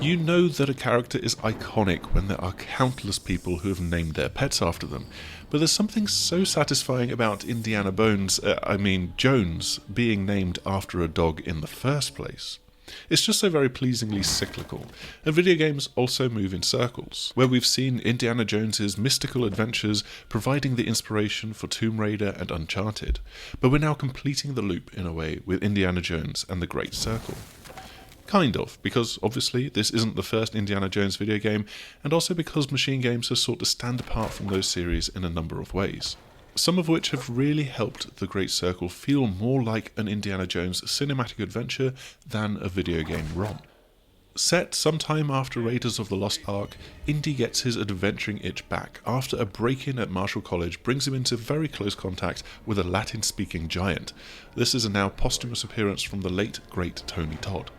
You know that a character is iconic when there are countless people who have named their pets after them, but there's something so satisfying about Jones, being named after a dog in the first place. It's just so very pleasingly cyclical, and video games also move in circles, where we've seen Indiana Jones's mystical adventures providing the inspiration for Tomb Raider and Uncharted, but we're now completing the loop in a way with Indiana Jones and the Great Circle. Kind of, because obviously this isn't the first Indiana Jones video game, and also because MachineGames has sought to stand apart from those series in a number of ways. Some of which have really helped the Great Circle feel more like an Indiana Jones cinematic adventure than a video game ROM. Set sometime after Raiders of the Lost Ark, Indy gets his adventuring itch back after a break-in at Marshall College brings him into very close contact with a Latin-speaking giant. This is a now posthumous appearance from the late, great Tony Todd.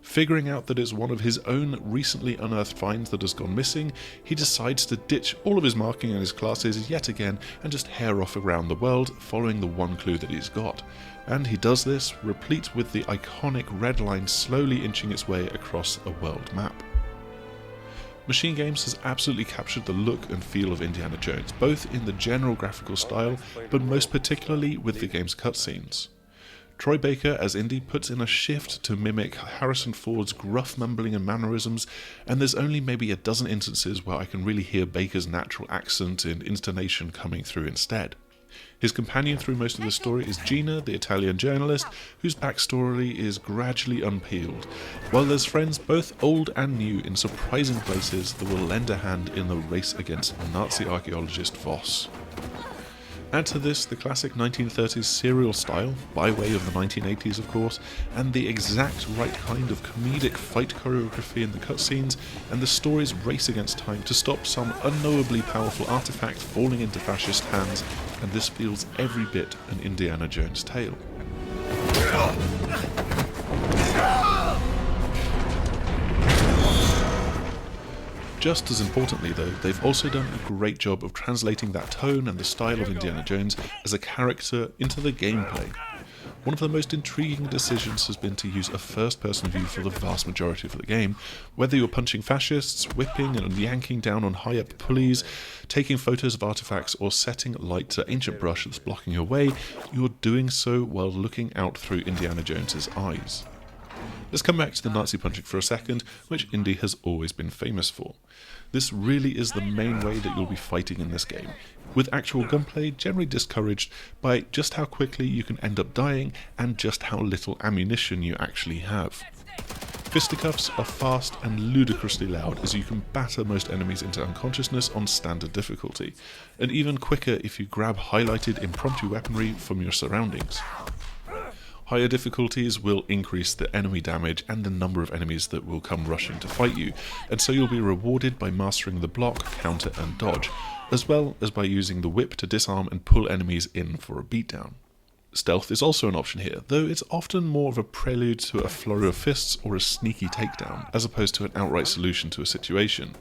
Figuring out that it's one of his own recently unearthed finds that has gone missing, he decides to ditch all of his marking and his classes yet again and just hare off around the world following the one clue that he's got. And he does this, replete with the iconic red line slowly inching its way across a world map. MachineGames has absolutely captured the look and feel of Indiana Jones, both in the general graphical style, but most particularly with the game's cutscenes. Troy Baker as Indy puts in a shift to mimic Harrison Ford's gruff mumbling and mannerisms, and there's only maybe a dozen instances where I can really hear Baker's natural accent and intonation coming through instead. His companion through most of the story is Gina, the Italian journalist, whose backstory is gradually unpeeled, while there's friends both old and new in surprising places that will lend a hand in the race against Nazi archaeologist Voss. Add to this the classic 1930s serial style, by way of the 1980s of course, and the exact right kind of comedic fight choreography in the cutscenes, and the story's race against time to stop some unknowably powerful artifact falling into fascist hands, and this feels every bit an Indiana Jones tale. Just as importantly though, they've also done a great job of translating that tone and the style of Indiana Jones as a character into the gameplay. One of the most intriguing decisions has been to use a first-person view for the vast majority of the game, whether you're punching fascists, whipping and yanking down on high-up pulleys, taking photos of artifacts or setting light to ancient brush that's blocking your way, you're doing so while looking out through Indiana Jones's eyes. Let's come back to the Nazi punching for a second, which Indy has always been famous for. This really is the main way that you'll be fighting in this game, with actual gunplay generally discouraged by just how quickly you can end up dying and just how little ammunition you actually have. Fisticuffs are fast and ludicrously loud as you can batter most enemies into unconsciousness on standard difficulty, and even quicker if you grab highlighted impromptu weaponry from your surroundings. Higher difficulties will increase the enemy damage and the number of enemies that will come rushing to fight you, and so you'll be rewarded by mastering the block, counter and dodge, as well as by using the whip to disarm and pull enemies in for a beatdown. Stealth is also an option here, though it's often more of a prelude to a flurry of fists or a sneaky takedown, as opposed to an outright solution to a situation.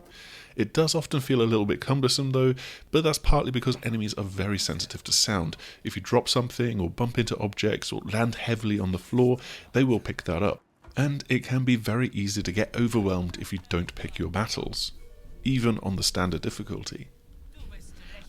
It does often feel a little bit cumbersome though, but that's partly because enemies are very sensitive to sound. If you drop something or bump into objects or land heavily on the floor, they will pick that up. And it can be very easy to get overwhelmed if you don't pick your battles, even on the standard difficulty.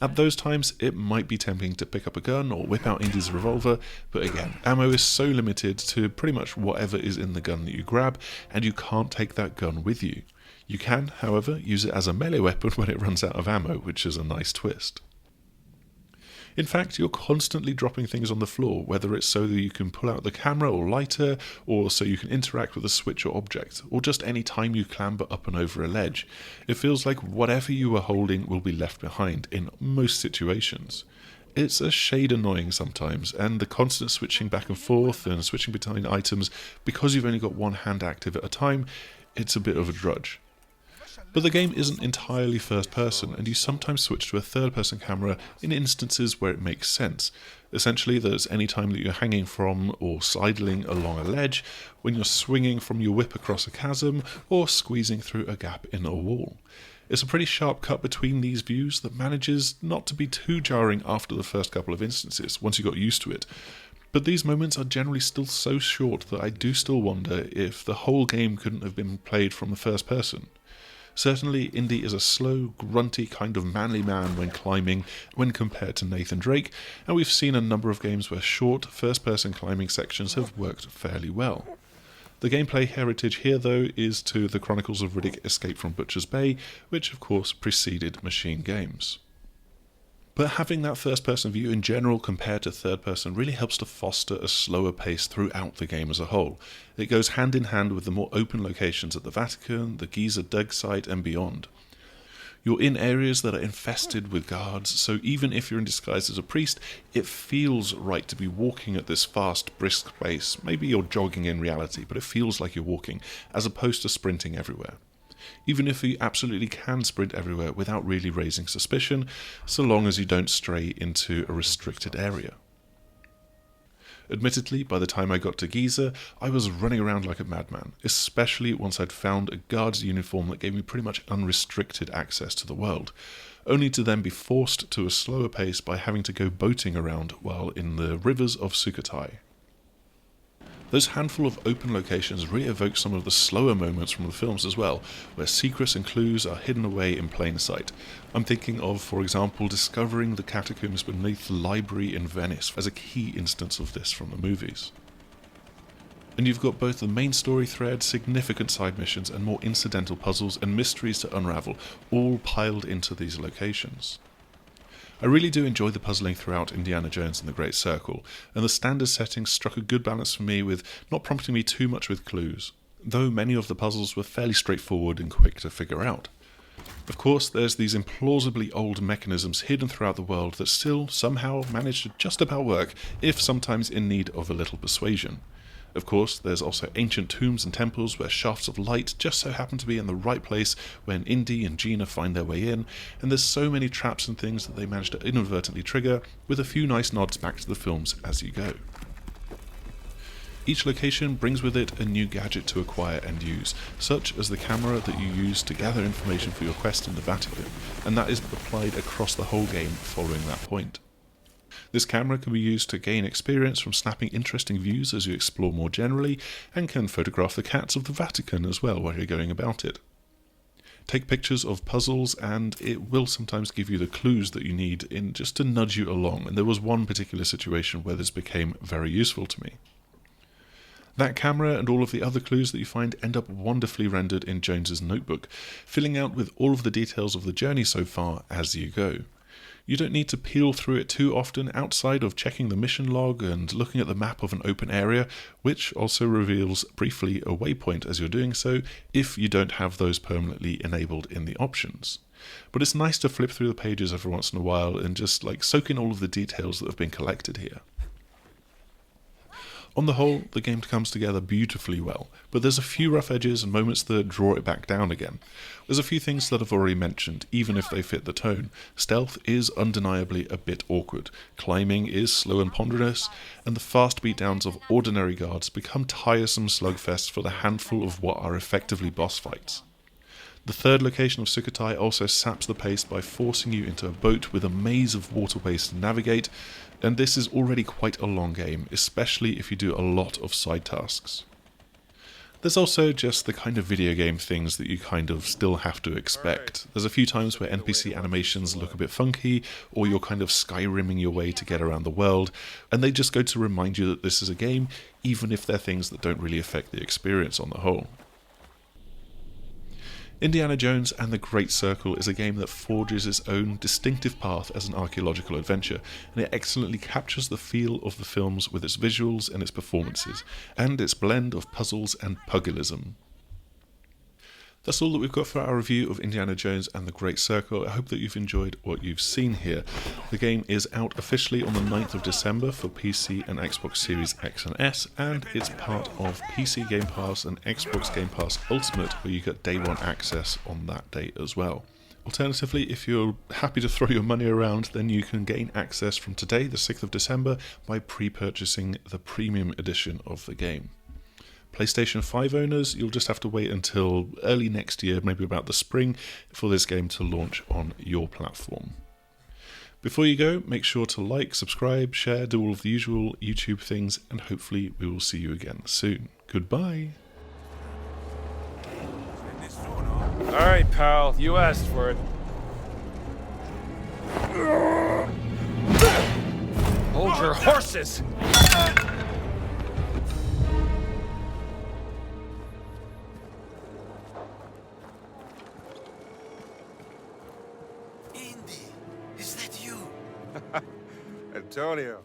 At those times, it might be tempting to pick up a gun or whip out Indy's revolver, but again, ammo is so limited to pretty much whatever is in the gun that you grab, and you can't take that gun with you. You can, however, use it as a melee weapon when it runs out of ammo, which is a nice twist. In fact, you're constantly dropping things on the floor, whether it's so that you can pull out the camera or lighter, or so you can interact with a switch or object, or just any time you clamber up and over a ledge. It feels like whatever you were holding will be left behind in most situations. It's a shade annoying sometimes, and the constant switching back and forth and switching between items, because you've only got one hand active at a time, it's a bit of a drudge. But the game isn't entirely first person, and you sometimes switch to a third person camera in instances where it makes sense. Essentially, there's any time that you're hanging from or sidling along a ledge, when you're swinging from your whip across a chasm, or squeezing through a gap in a wall. It's a pretty sharp cut between these views that manages not to be too jarring after the first couple of instances, once you got used to it. But these moments are generally still so short that I do still wonder if the whole game couldn't have been played from the first person. Certainly, Indy is a slow, grunty kind of manly man when climbing when compared to Nathan Drake, and we've seen a number of games where short, first-person climbing sections have worked fairly well. The gameplay heritage here, though, is to the Chronicles of Riddick Escape from Butcher's Bay, which of course preceded MachineGames. But having that first-person view in general compared to third-person really helps to foster a slower pace throughout the game as a whole. It goes hand in hand with the more open locations at the Vatican, the Giza dig site and beyond. You're in areas that are infested with guards, so even if you're in disguise as a priest, it feels right to be walking at this fast, brisk pace. Maybe you're jogging in reality, but it feels like you're walking, as opposed to sprinting everywhere. Even if you absolutely can sprint everywhere without really raising suspicion, so long as you don't stray into a restricted area. Admittedly, by the time I got to Giza, I was running around like a madman, especially once I'd found a guard's uniform that gave me pretty much unrestricted access to the world, only to then be forced to a slower pace by having to go boating around while in the rivers of Sukhothai. Those handful of open locations really evoke some of the slower moments from the films as well, where secrets and clues are hidden away in plain sight. I'm thinking of, for example, discovering the catacombs beneath the library in Venice as a key instance of this from the movies. And you've got both the main story thread, significant side missions, and more incidental puzzles and mysteries to unravel, all piled into these locations. I really do enjoy the puzzling throughout Indiana Jones and the Great Circle, and the standard settings struck a good balance for me with not prompting me too much with clues, though many of the puzzles were fairly straightforward and quick to figure out. Of course, there's these implausibly old mechanisms hidden throughout the world that still somehow manage to just about work, if sometimes in need of a little persuasion. Of course, there's also ancient tombs and temples where shafts of light just so happen to be in the right place when Indy and Gina find their way in, and there's so many traps and things that they manage to inadvertently trigger, with a few nice nods back to the films as you go. Each location brings with it a new gadget to acquire and use, such as the camera that you use to gather information for your quest in the Vatican, and that is applied across the whole game following that point. This camera can be used to gain experience from snapping interesting views as you explore more generally, and can photograph the cats of the Vatican as well while you're going about it. Take pictures of puzzles, and it will sometimes give you the clues that you need in just to nudge you along, and there was one particular situation where this became very useful to me. That camera and all of the other clues that you find end up wonderfully rendered in Jones's notebook, filling out with all of the details of the journey so far as you go. You don't need to peel through it too often outside of checking the mission log and looking at the map of an open area, which also reveals briefly a waypoint as you're doing so, if you don't have those permanently enabled in the options. But it's nice to flip through the pages every once in a while and just soak in all of the details that have been collected here. On the whole, the game comes together beautifully well, but there's a few rough edges and moments that draw it back down again. There's a few things that I've already mentioned, even if they fit the tone. Stealth is undeniably a bit awkward, climbing is slow and ponderous, and the fast beatdowns of ordinary guards become tiresome slugfests for the handful of what are effectively boss fights. The third location of Sukhothai also saps the pace by forcing you into a boat with a maze of waterways to navigate, and this is already quite a long game, especially if you do a lot of side tasks. There's also just the kind of video game things that you kind of still have to expect. There's a few times where NPC animations look a bit funky, or you're kind of Skyrimming your way to get around the world, and they just go to remind you that this is a game, even if they're things that don't really affect the experience on the whole. Indiana Jones and the Great Circle is a game that forges its own distinctive path as an archaeological adventure, and it excellently captures the feel of the films with its visuals and its performances, and its blend of puzzles and pugilism. That's all that we've got for our review of Indiana Jones and the Great Circle. I hope that you've enjoyed what you've seen here. The game is out officially on the 9th of December for PC and Xbox Series X and S, and it's part of PC Game Pass and Xbox Game Pass Ultimate, where you get day one access on that date as well. Alternatively, if you're happy to throw your money around, then you can gain access from today, the 6th of December, by pre-purchasing the premium edition of the game. PlayStation 5 owners, you'll just have to wait until early next year, maybe about the spring, for this game to launch on your platform. Before you go, make sure to like, subscribe, share, do all of the usual YouTube things, and hopefully we will see you again soon. Goodbye. Alright, pal, you asked for it. Hold your horses! Indy, is that you? Antonio,